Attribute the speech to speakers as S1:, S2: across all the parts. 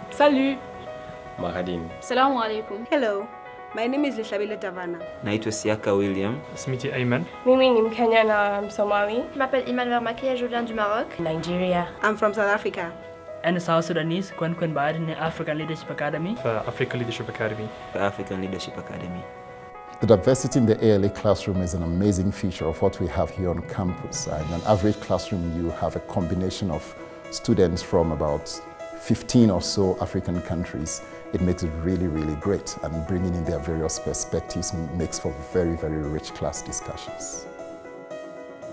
S1: Salut.
S2: Mahadin.
S3: Assalamu alaikum.
S4: Hello, my name is Lishabile Tavana.
S5: Naitwa Siaka William.
S1: Smiti Ayman.
S6: Mimi ni Mkenya na Somali.
S7: Je m'appelle Iman Vermaki et je viens du Maroc.
S6: Nigeria.
S4: I'm from South Africa.
S8: And South Sudanese, Kwen Baadine African Leadership Academy.
S1: African Leadership Academy.
S5: African Leadership Academy.
S9: The diversity in the ALA classroom is an amazing feature of what we have here on campus. In an average classroom, you have a combination of students from about 15 or so African countries. It makes it really, really great, and bringing in their various perspectives makes for very, very rich class discussions.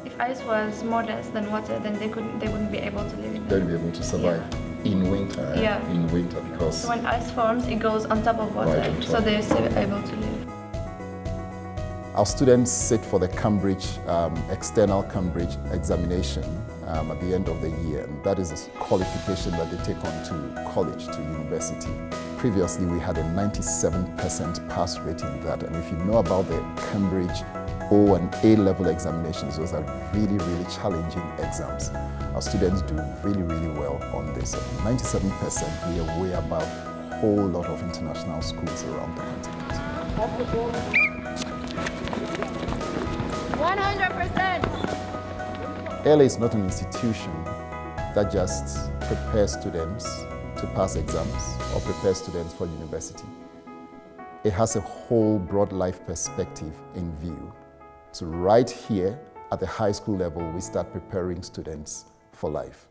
S7: If ice was more dense than water, then they wouldn't be able to live in it.
S9: They'll be able to survive in winter.
S7: Yeah.
S9: In winter, because
S7: so when ice forms, it goes on top of water,
S9: right on top.
S7: so they're still able to live.
S9: Our students sit for the Cambridge, external Cambridge examination at the end of the year, and that is a qualification that they take on to college, to university. Previously, we had a 97% pass rate in that, and if you know about the Cambridge O and A-level examinations, those are really, really challenging exams. Our students do really, really well on this. 97%, we are way above a whole lot of international schools around the continent.
S7: 100%!
S9: ALA is not an institution that just prepares students to pass exams or prepares students for university. It has a whole broad life perspective in view. So right here at the high school level, we start preparing students for life.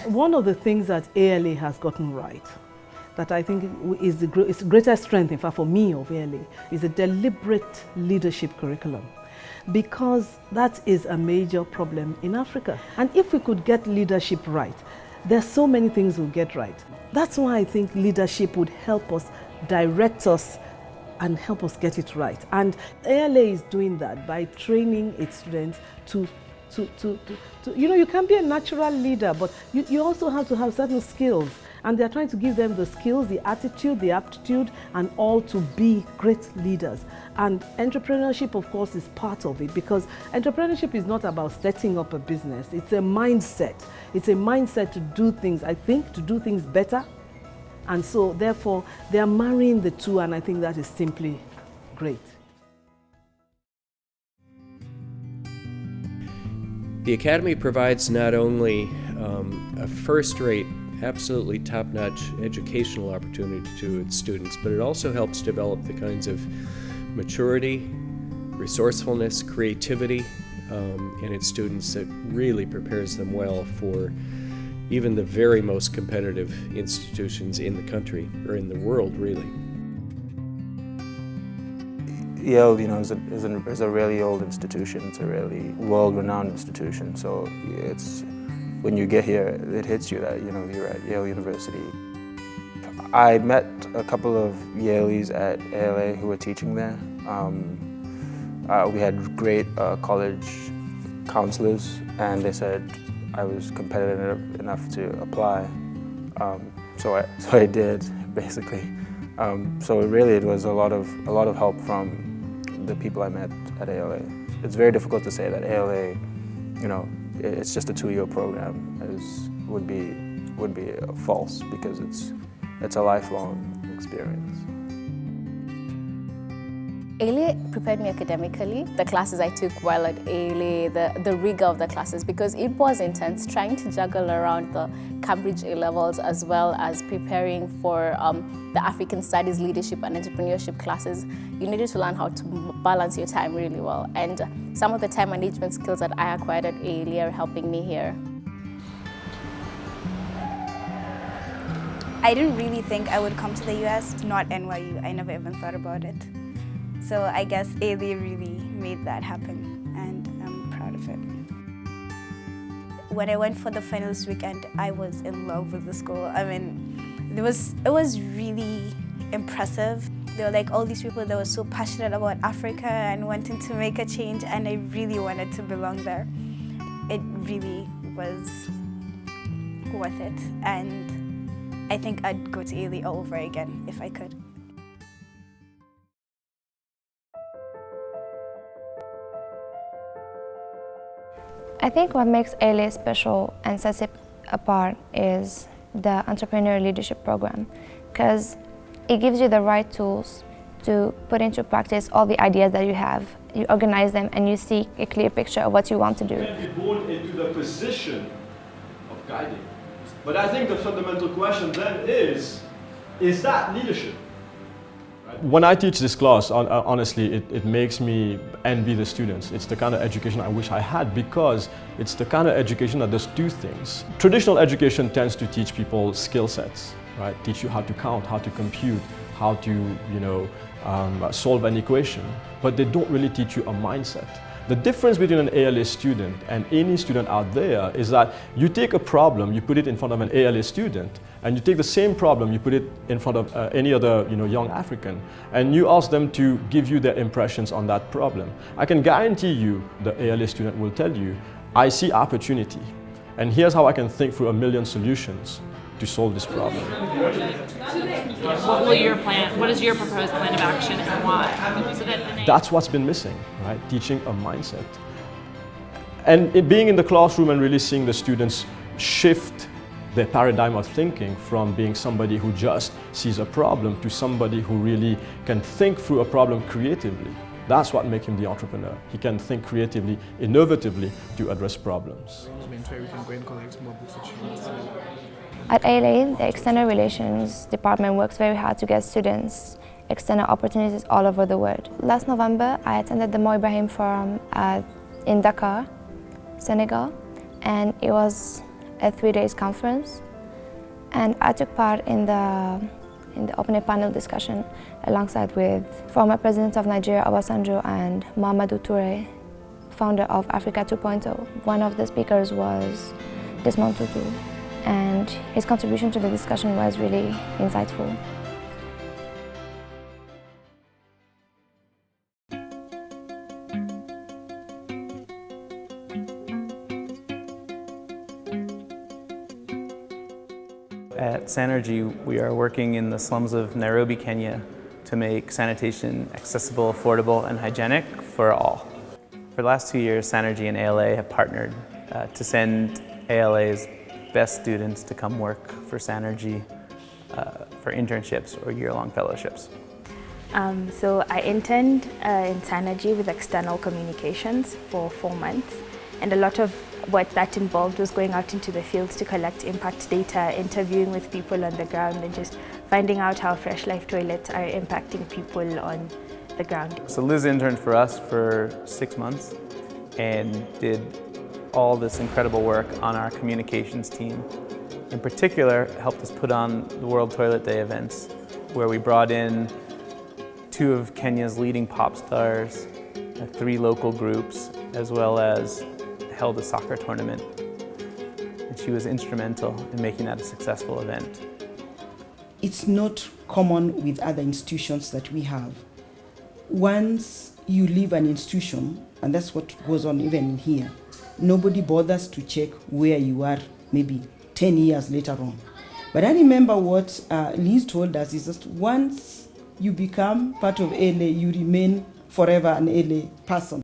S10: One of the things that ALA has gotten right, that I think is the greatest strength, in fact, for me of ALA, is a deliberate leadership curriculum, because that is a major problem in Africa. And if we could get leadership right, there's so many things we'll get right. That's why I think leadership would help us, direct us, and help us get it right. And ALA is doing that by training its students to you can be a natural leader, but you also have to have certain skills. And they're trying to give them the skills, the attitude, the aptitude, and all to be great leaders. And entrepreneurship, of course, is part of it, because entrepreneurship is not about setting up a business. It's a mindset. It's a mindset to do things, I think, to do things better. And so, therefore, they are marrying the two, and I think that is simply great.
S2: The Academy provides not only a first-rate, absolutely top-notch educational opportunity to its students, but it also helps develop the kinds of maturity, resourcefulness, creativity in its students that really prepares them well for even the very most competitive institutions in the country, or in the world, really.
S11: Yale, is a really old institution. It's a really world-renowned institution. So when you get here, it hits you that you're at Yale University. I met a couple of Yaleys at ALA who were teaching there. We had great college counselors, and they said I was competitive enough to apply. So I did, basically. So really, it was a lot of help from the people I met at ALA. It's very difficult to say that ALA, it's just a 2-year program, would be false, because it's a lifelong experience.
S3: ALA prepared me academically. The classes I took while at ALA, the rigor of the classes, because it was intense, trying to juggle around the Cambridge A-levels as well as preparing for the African Studies, Leadership and Entrepreneurship classes. You needed to learn how to balance your time really well. And some of the time management skills that I acquired at ALA are helping me here.
S12: I didn't really think I would come to the US, not NYU. I never even thought about it. So I guess ALA really made that happen, and I'm proud of it. When I went for the finals weekend, I was in love with the school. I mean, it was really impressive. There were like all these people that were so passionate about Africa and wanting to make a change, and I really wanted to belong there. It really was worth it, and I think I'd go to ALA all over again if I could.
S7: I think what makes ALA special and sets it apart is the Entrepreneurial Leadership Program, because it gives you the right tools to put into practice all the ideas that you have. You organize them and you see a clear picture of what you want to do.
S13: You can be born into the position of guiding. But I think the fundamental question then is that leadership? When I teach this class, honestly, it makes me envy the students. It's the kind of education I wish I had, because it's the kind of education that does two things. Traditional education tends to teach people skill sets, right? Teach you how to count, how to compute, how to, solve an equation, but they don't really teach you a mindset. The difference between an ALA student and any student out there is that you take a problem, you put it in front of an ALA student, and you take the same problem, you put it in front of any other young African, and you ask them to give you their impressions on that problem. I can guarantee you the ALA student will tell you, I see opportunity, and here's how I can think through a million solutions to solve this problem.
S14: What will your plan? What is your proposed plan of action and why? So
S13: that's what's been missing, right? Teaching a mindset. And being in the classroom and really seeing the students shift their paradigm of thinking from being somebody who just sees a problem to somebody who really can think through a problem creatively. That's what makes him the entrepreneur. He can think creatively, innovatively to address problems.
S7: At ALA, the External Relations Department works very hard to get students external opportunities all over the world. Last November, I attended the Mo Ibrahim Forum in Dakar, Senegal, and it was a 3-day conference. And I took part in the opening panel discussion alongside with former President of Nigeria, Obasanjo, and Mahamadou Touré, founder of Africa 2.0. One of the speakers was Desmond Tutu, and his contribution to the discussion was really insightful.
S11: At Sanergy, we are working in the slums of Nairobi, Kenya to make sanitation accessible, affordable, and hygienic for all. For the last 2 years, Sanergy and ALA have partnered to send ALA's best students to come work for Sanergy for internships or year-long fellowships.
S15: So I interned in Sanergy with external communications for 4 months, and a lot of what that involved was going out into the fields to collect impact data, interviewing with people on the ground, and just finding out how Fresh Life toilets are impacting people on the ground.
S11: So Liz interned for us for 6 months and did all this incredible work on our communications team. In particular, helped us put on the World Toilet Day events, where we brought in 2 of Kenya's leading pop stars, 3 local groups, as well as held a soccer tournament. And she was instrumental in making that a successful event.
S16: It's not common with other institutions that we have. Once you leave an institution, and that's what goes on even here, nobody bothers to check where you are maybe 10 years later on. But I remember what Liz told us is that once you become part of ALA, you remain forever an ALA person.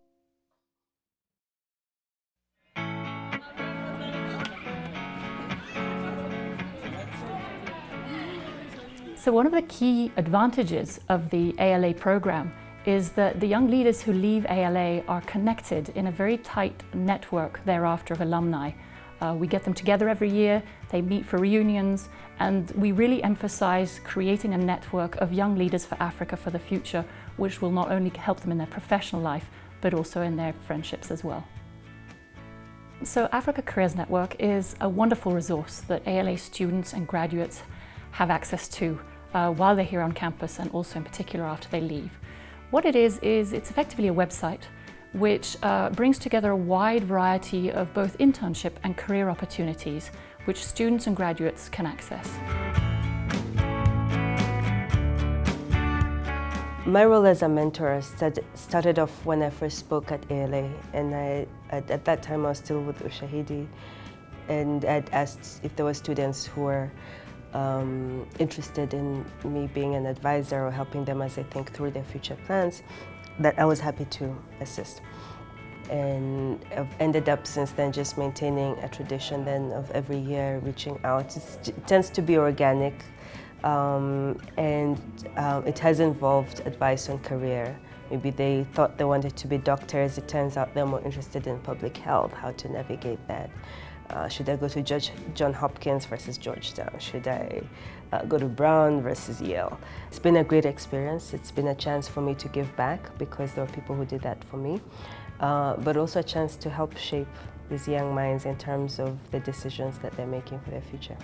S17: So one of the key advantages of the ALA program is that the young leaders who leave ALA are connected in a very tight network thereafter of alumni. We get them together every year, they meet for reunions, and we really emphasize creating a network of young leaders for Africa for the future, which will not only help them in their professional life, but also in their friendships as well. So Africa Careers Network is a wonderful resource that ALA students and graduates have access to while they're here on campus, and also in particular after they leave. What it is it's effectively a website which brings together a wide variety of both internship and career opportunities which students and graduates can access.
S18: My role as a mentor started off when I first spoke at ALA, and at that time I was still with Ushahidi, and I'd asked if there were students who were interested in me being an advisor or helping them as they think through their future plans, that I was happy to assist. And I've ended up since then just maintaining a tradition then of every year reaching out. It tends to be organic, and it has involved advice on career. Maybe they thought they wanted to be doctors. It turns out they're more interested in public health, how to navigate that. Should I go to John Hopkins versus Georgetown? Should I go to Brown versus Yale? It's been a great experience. It's been a chance for me to give back because there are people who did that for me, but also a chance to help shape these young minds in terms of the decisions that they're making for their future.